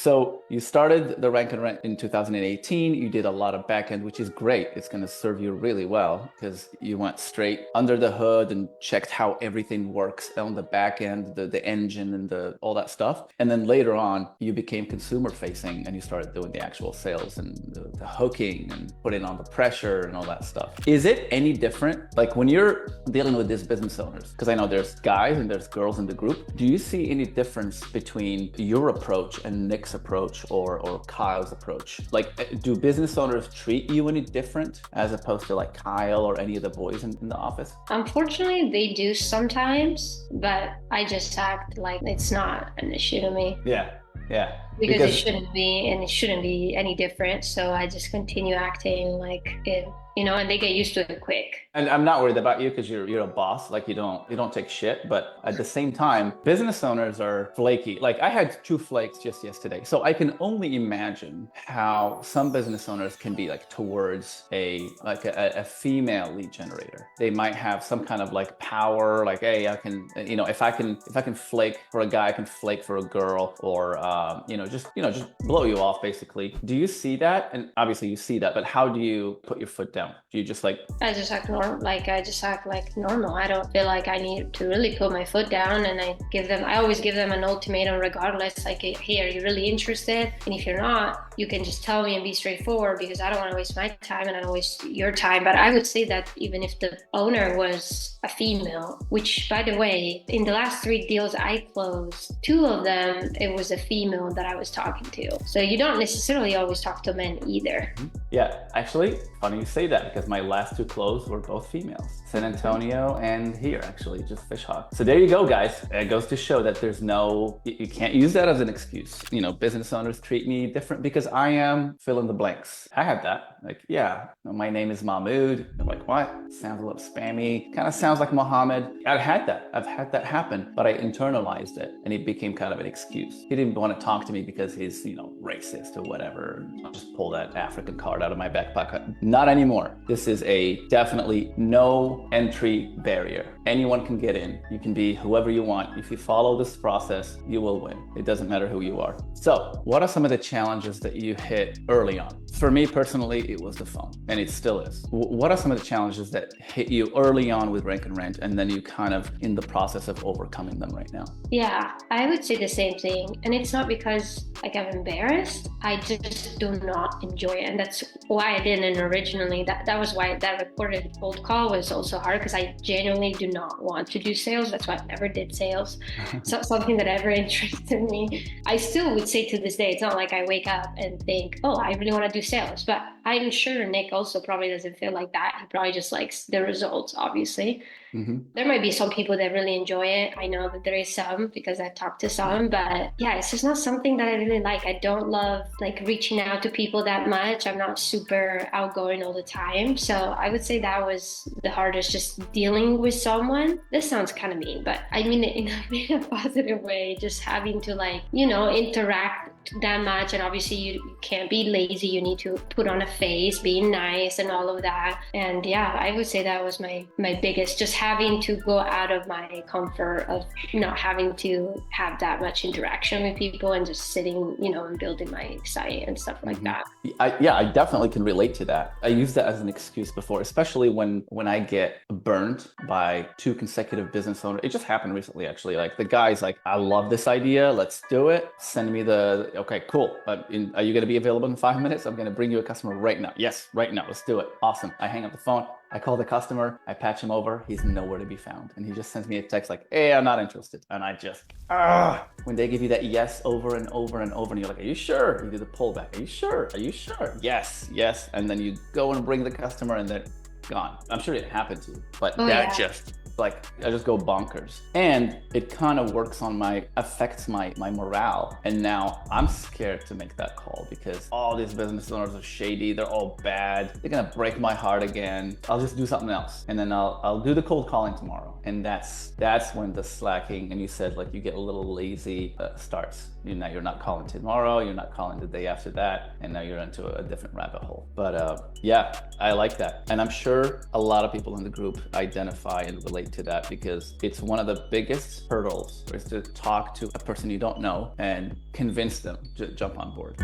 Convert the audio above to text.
So you started the Rank and Rent in 2018. You did a lot of backend, which is great. It's going to serve you really well because you went straight under the hood and checked how everything works on the back end, the engine and all that stuff. And then later on, you became consumer facing and you started doing the actual sales and the hooking and putting on the pressure and all that stuff. Is it any different? Like when you're dealing with these business owners, because I know there's guys and there's girls in the group, do you see any difference between your approach and Nick's approach or Kyle's approach? Like, do business owners treat you any different as opposed to like Kyle or any of the boys in the office? Unfortunately, they do sometimes, but I just act like it's not an issue to me. Yeah, yeah. Because it shouldn't be, and it shouldn't be any different. So I just continue acting like it, and they get used to it quick. And I'm not worried about you because you're a boss. Like you don't take shit. But at the same time, business owners are flaky. Like I had two flakes just yesterday. So I can only imagine how some business owners can be like towards a female lead generator. They might have some kind of like power, like, hey, I can, if I can flake for a guy, I can flake for a girl, or just blow you off basically. Do you see that? And obviously you see that, but how do you put your foot down? Do you just like I just act like normal. I don't feel like I need to really put my foot down, and I always give them an ultimatum regardless, like, hey, are you really interested? And if you're not, you can just tell me and be straightforward, because I don't want to waste my time and I don't waste your time. But I would say that even if the owner was a female, which by the way, in the last 3 deals I closed, 2 of them, it was a female that I was talking to. So you don't necessarily always talk to men either. Yeah, actually, funny you say that, because my last 2 closes were both females. San Antonio and here, actually, just Fishhawk. So there you go, guys. It goes to show that you can't use that as an excuse. Business owners treat me different because I am fill in the blanks. I had that. Like, yeah, my name is Mahmoud. I'm like, what? Sounds a little spammy. Kind of sounds like Mohammed. I've had that happen, but I internalized it and it became kind of an excuse. He didn't want to talk to me because he's, racist or whatever. I'll just pull that African card out of my back pocket. Not anymore. This is a definitely no entry barrier. Anyone can get in. You can be whoever you want. If you follow this process, you will win. It doesn't matter who you are. So what are some of the challenges that you hit early on? For me personally, it was the phone, and it still is. What are some of the challenges that hit you early on with Rank and Rent, and then you kind of in the process of overcoming them right now? Yeah, I would say the same thing. And it's not because like I'm embarrassed. I just do not enjoy it. And that's why I didn't originally. That was why that recorded cold call was also hard, because I genuinely do not want to do sales. That's why I never did sales. It's not something that ever interested me. I still would say to this day, it's not like I wake up and think, oh, I really want to do sales. But I'm sure Nick also probably doesn't feel like that. He probably just likes the results, obviously. Mm-hmm. There might be some people that really enjoy it. I know that there is some because I've talked to some, but yeah, it's just not something that I really like. I don't love like reaching out to people that much. I'm not super outgoing all the time. So I would say that was the hardest, just dealing with someone. This sounds kind of mean, but I mean it in a positive way, just having to interact that much. And obviously you can't be lazy. You need to put on a face, being nice and all of that. And yeah, I would say that was my biggest, just having to go out of my comfort of not having to have that much interaction with people and just sitting, and building my site and stuff like that. I definitely can relate to that. I use that as an excuse before, especially when I get burned by 2 consecutive business owners. It just happened recently, actually. Like the guy's like, I love this idea. Let's do it. Send me okay, cool. Are you going to be available in 5 minutes? I'm going to bring you a customer right now. Yes, right now. Let's do it. Awesome. I hang up the phone. I call the customer, I patch him over, he's nowhere to be found. And he just sends me a text like, hey, I'm not interested. And I just, when they give you that yes over and over and over, and you're like, are you sure? You do the pullback. Are you sure? Are you sure? Yes, yes. And then you go and bring the customer and they're gone. I'm sure it happened to you, but I just go bonkers. And it kind of affects my morale. And now I'm scared to make that call because all these business owners are shady. They're all bad. They're gonna break my heart again. I'll just do something else. And then I'll do the cold calling tomorrow. And that's when the slacking, and you said like you get a little lazy, starts. Now you're not calling tomorrow, you're not calling the day after that, and now you're into a different rabbit hole. But yeah, I like that. And I'm sure a lot of people in the group identify and relate to that, because it's one of the biggest hurdles is to talk to a person you don't know and convince them to jump on board.